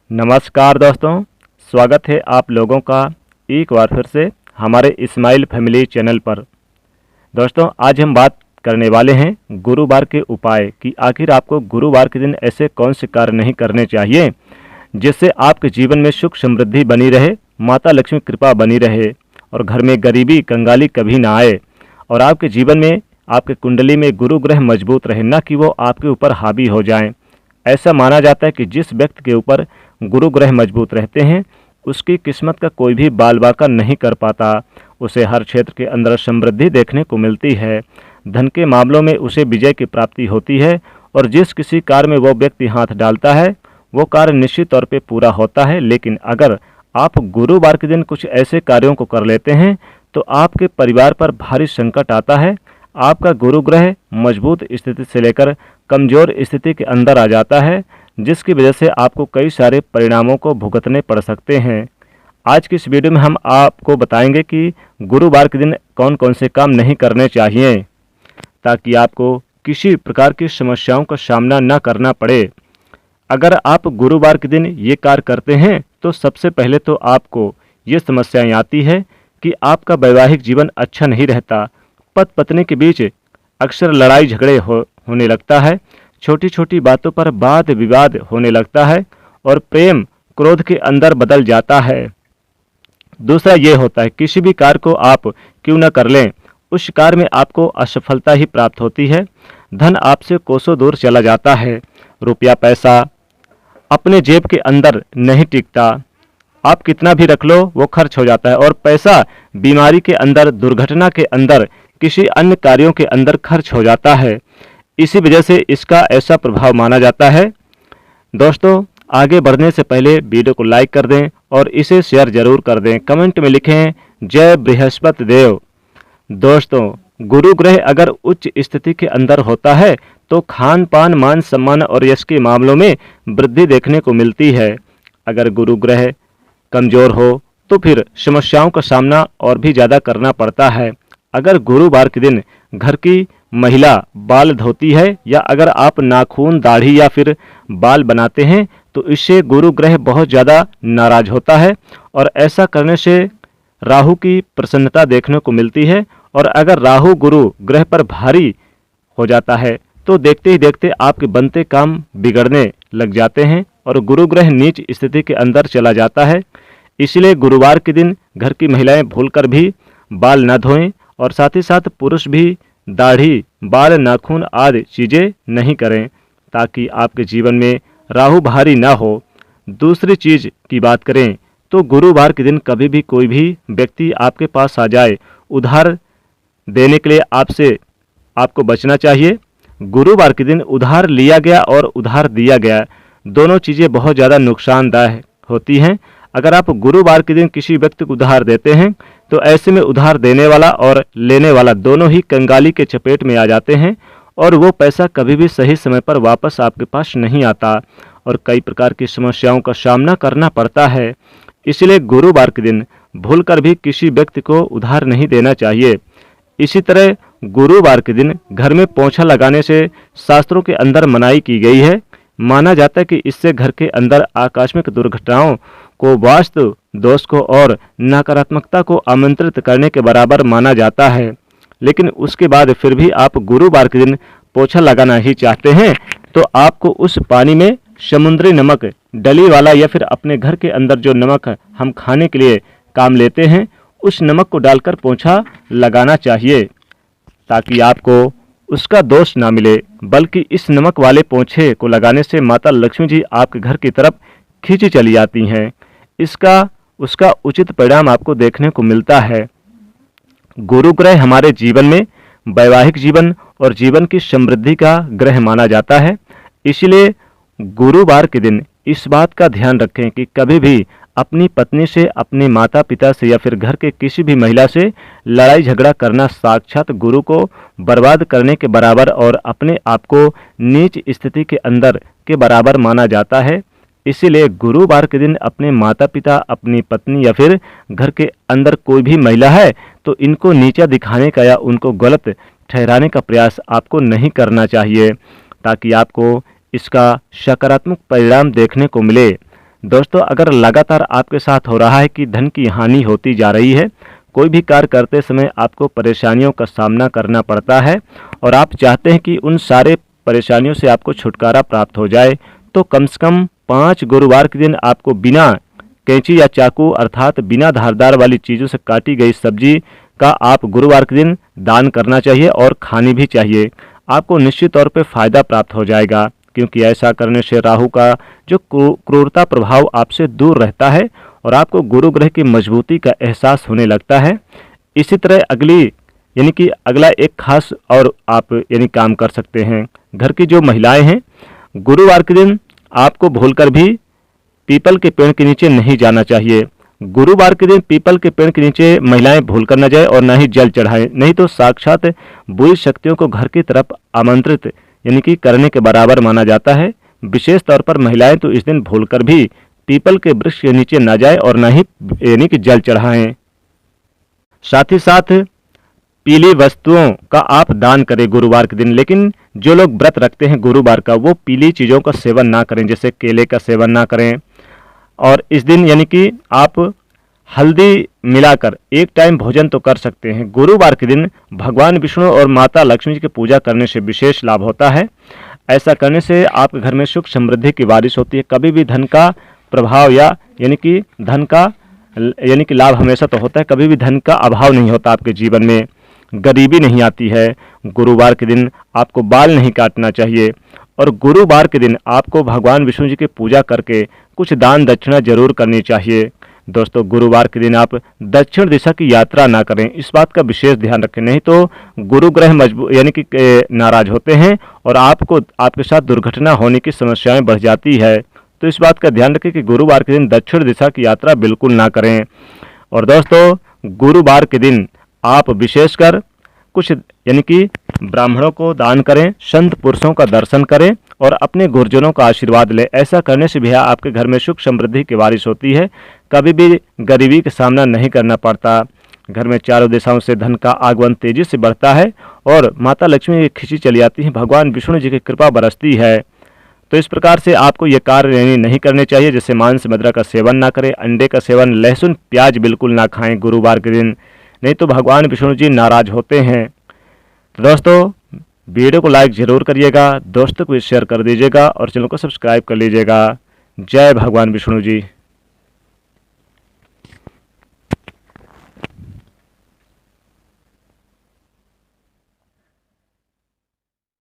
नमस्कार दोस्तों, स्वागत है आप लोगों का एक बार फिर से हमारे इस्माइल फैमिली चैनल पर। दोस्तों, आज हम बात करने वाले हैं गुरुवार के उपाय कि आखिर आपको गुरुवार के दिन ऐसे कौन से कार्य नहीं करने चाहिए जिससे आपके जीवन में सुख समृद्धि बनी रहे, माता लक्ष्मी कृपा बनी रहे और घर में गरीबी कंगाली कभी ना आए और आपके जीवन में, आपके कुंडली में गुरु ग्रह मजबूत रहे, न कि वो आपके ऊपर हावी हो जाएं। ऐसा माना जाता है कि जिस व्यक्ति के ऊपर गुरु ग्रह मजबूत रहते हैं उसकी किस्मत का कोई भी बाल बाका नहीं कर पाता। उसे हर क्षेत्र के अंदर समृद्धि देखने को मिलती है, धन के मामलों में उसे विजय की प्राप्ति होती है और जिस किसी कार्य में वो व्यक्ति हाथ डालता है वो कार्य निश्चित तौर पे पूरा होता है। लेकिन अगर आप गुरुवार के दिन कुछ ऐसे कार्यों को कर लेते हैं तो आपके परिवार पर भारी संकट आता है। आपका गुरु ग्रह मजबूत स्थिति से लेकर कमज़ोर स्थिति के अंदर आ जाता है, जिसकी वजह से आपको कई सारे परिणामों को भुगतने पड़ सकते हैं। आज की इस वीडियो में हम आपको बताएंगे कि गुरुवार के दिन कौन कौन से काम नहीं करने चाहिए ताकि आपको किसी प्रकार की समस्याओं का सामना न करना पड़े। अगर आप गुरुवार के दिन ये कार्य करते हैं तो सबसे पहले तो आपको ये समस्याएं आती है कि आपका वैवाहिक जीवन अच्छा नहीं रहता, पति पत्नी के बीच अक्सर लड़ाई झगड़े होने लगता है, छोटी छोटी बातों पर वाद विवाद होने लगता है और प्रेम क्रोध के अंदर बदल जाता है। दूसरा ये होता है किसी भी कार्य को आप क्यों न कर लें उस कार्य में आपको असफलता ही प्राप्त होती है, धन आपसे कोसों दूर चला जाता है, रुपया पैसा अपने जेब के अंदर नहीं टिकता, आप कितना भी रख लो वो खर्च हो जाता है और पैसा बीमारी के अंदर, दुर्घटना के अंदर, किसी अन्य कार्यों के अंदर खर्च हो जाता है। इसी वजह से इसका ऐसा प्रभाव माना जाता है। दोस्तों, आगे बढ़ने से पहले वीडियो को लाइक कर दें और इसे शेयर जरूर कर दें। कमेंट में लिखें जय बृहस्पति देव। दोस्तों, गुरु ग्रह अगर उच्च स्थिति के अंदर होता है तो खान पान, मान सम्मान और यश के मामलों में वृद्धि देखने को मिलती है। अगर गुरु ग्रह कमजोर हो तो फिर समस्याओं का सामना और भी ज़्यादा करना पड़ता है। अगर गुरुवार के दिन घर की महिला बाल धोती है या अगर आप नाखून, दाढ़ी या फिर बाल बनाते हैं तो इससे गुरु ग्रह बहुत ज़्यादा नाराज होता है और ऐसा करने से राहु की प्रसन्नता देखने को मिलती है। और अगर राहु गुरु ग्रह पर भारी हो जाता है तो देखते ही देखते आपके बनते काम बिगड़ने लग जाते हैं और गुरु ग्रह नीच स्थिति के अंदर चला जाता है। इसलिए गुरुवार के दिन घर की महिलाएं भूलकर भी बाल न धोएं और साथ ही साथ पुरुष भी दाढ़ी, बाल, नाखून आदि चीज़ें नहीं करें ताकि आपके जीवन में राहु भारी ना हो। दूसरी चीज़ की बात करें तो गुरुवार के दिन कभी भी कोई भी व्यक्ति आपके पास आ जाए उधार देने के लिए आपको बचना चाहिए। गुरुवार के दिन उधार लिया गया और उधार दिया गया दोनों चीज़ें बहुत ज़्यादा नुकसानदायक होती हैं। अगर आप गुरुवार के दिन किसी व्यक्ति को उधार देते हैं तो ऐसे में उधार देने वाला और लेने वाला दोनों ही कंगाली के चपेट में आ जाते हैं और वो पैसा कभी भी सही समय पर वापस आपके पास नहीं आता और कई प्रकार की समस्याओं का सामना करना पड़ता है। इसलिए गुरुवार के दिन भूलकर भी किसी व्यक्ति को उधार नहीं देना चाहिए। इसी तरह गुरुवार के दिन घर में पोंछा लगाने से शास्त्रों के अंदर मनाही की गई है। माना जाता है कि इससे घर के अंदर आकस्मिक दुर्घटनाओं को, वास्तु दोष को और नकारात्मकता को आमंत्रित करने के बराबर माना जाता है। लेकिन उसके बाद फिर भी आप गुरुवार के दिन पोछा लगाना ही चाहते हैं तो आपको उस पानी में समुद्री नमक डली वाला या फिर अपने घर के अंदर जो नमक हम खाने के लिए काम लेते हैं उस नमक को डालकर पोछा लगाना चाहिए ताकि आपको उसका दोष ना मिले, बल्कि इस नमक वाले पोंछे को लगाने से माता लक्ष्मी जी आपके घर की तरफ खींची चली आती हैं। उसका उचित परिणाम आपको देखने को मिलता है। गुरु ग्रह हमारे जीवन में वैवाहिक जीवन और जीवन की समृद्धि का ग्रह माना जाता है। इसलिए गुरुवार के दिन इस बात का ध्यान रखें कि कभी भी अपनी पत्नी से, अपने माता पिता से या फिर घर के किसी भी महिला से लड़ाई झगड़ा करना साक्षात गुरु को बर्बाद करने के बराबर और अपने आप को नीच स्थिति के अंदर के बराबर माना जाता है। इसीलिए गुरुवार के दिन अपने माता पिता, अपनी पत्नी या फिर घर के अंदर कोई भी महिला है तो इनको नीचा दिखाने का या उनको गलत ठहराने का प्रयास आपको नहीं करना चाहिए ताकि आपको इसका सकारात्मक परिणाम देखने को मिले। दोस्तों, अगर लगातार आपके साथ हो रहा है कि धन की हानि होती जा रही है, कोई भी कार्य करते समय आपको परेशानियों का सामना करना पड़ता है और आप चाहते हैं कि उन सारे परेशानियों से आपको छुटकारा प्राप्त हो जाए, तो कम से कम 5 गुरुवार के दिन आपको बिना कैंची या चाकू अर्थात बिना धारदार वाली चीज़ों से काटी गई सब्जी का आप गुरुवार के दिन दान करना चाहिए और खानी भी चाहिए। आपको निश्चित तौर पे फायदा प्राप्त हो जाएगा, क्योंकि ऐसा करने से राहु का जो क्रूरता प्रभाव आपसे दूर रहता है और आपको गुरु ग्रह की मजबूती का एहसास होने लगता है। इसी तरह अगला एक खास और आप काम कर सकते हैं। घर की जो महिलाएं हैं, गुरुवार के दिन आपको भूलकर भी पीपल के पेड़ के नीचे नहीं जाना चाहिए। गुरुवार के दिन पीपल के पेड़ के नीचे महिलाएं भूलकर न जाए और न ही जल चढ़ाएं, नहीं तो साक्षात बुरी शक्तियों को घर की तरफ आमंत्रित करने के बराबर माना जाता है। विशेष तौर पर महिलाएं तो इस दिन भूलकर भी पीपल के वृक्ष के नीचे न जाए और न ही जल चढ़ाएं। साथ ही साथ पीली वस्तुओं का आप दान करें गुरुवार के दिन। लेकिन जो लोग व्रत रखते हैं गुरुवार का, वो पीली चीज़ों का सेवन ना करें, जैसे केले का सेवन ना करें। और इस दिन आप हल्दी मिलाकर एक टाइम भोजन तो कर सकते हैं। गुरुवार के दिन भगवान विष्णु और माता लक्ष्मी जी की पूजा करने से विशेष लाभ होता है। ऐसा करने से आपके घर में सुख समृद्धि की बारिश होती है। कभी भी धन का प्रभाव या धन का लाभ हमेशा तो होता है, कभी भी धन का अभाव नहीं होता आपके जीवन में, गरीबी नहीं आती है। गुरुवार के दिन आपको बाल नहीं काटना चाहिए और गुरुवार के दिन आपको भगवान विष्णु जी की पूजा करके कुछ दान दक्षिणा जरूर करनी चाहिए। दोस्तों, गुरुवार के दिन आप दक्षिण दिशा की यात्रा ना करें, इस बात का विशेष ध्यान रखें, नहीं तो गुरु ग्रह नाराज होते हैं और आपके साथ दुर्घटना होने की समस्याएं बढ़ जाती है। तो इस बात का ध्यान रखें कि गुरुवार के दिन दक्षिण दिशा की यात्रा बिल्कुल ना करें। और दोस्तों, गुरुवार के दिन आप विशेषकर कुछ ब्राह्मणों को दान करें, संत पुरुषों का दर्शन करें और अपने गुरुजनों का आशीर्वाद लें। ऐसा करने से भी आपके घर में सुख समृद्धि की बारिश होती है, कभी भी गरीबी का सामना नहीं करना पड़ता। घर में चारों दिशाओं से धन का आगमन तेजी से बढ़ता है और माता लक्ष्मी की खिंची चली आती है, भगवान विष्णु जी की कृपा बरसती है। तो इस प्रकार से आपको ये कार्य नहीं करने चाहिए, जैसे मांस मदिरा का सेवन ना करें, अंडे का सेवन, लहसुन प्याज बिल्कुल ना खाएं गुरुवार के दिन, नहीं तो भगवान विष्णु जी नाराज होते हैं। तो दोस्तों, वीडियो को लाइक जरूर करिएगा, दोस्तों को शेयर कर दीजिएगा और चैनल को सब्सक्राइब कर लीजिएगा। जय भगवान विष्णु जी।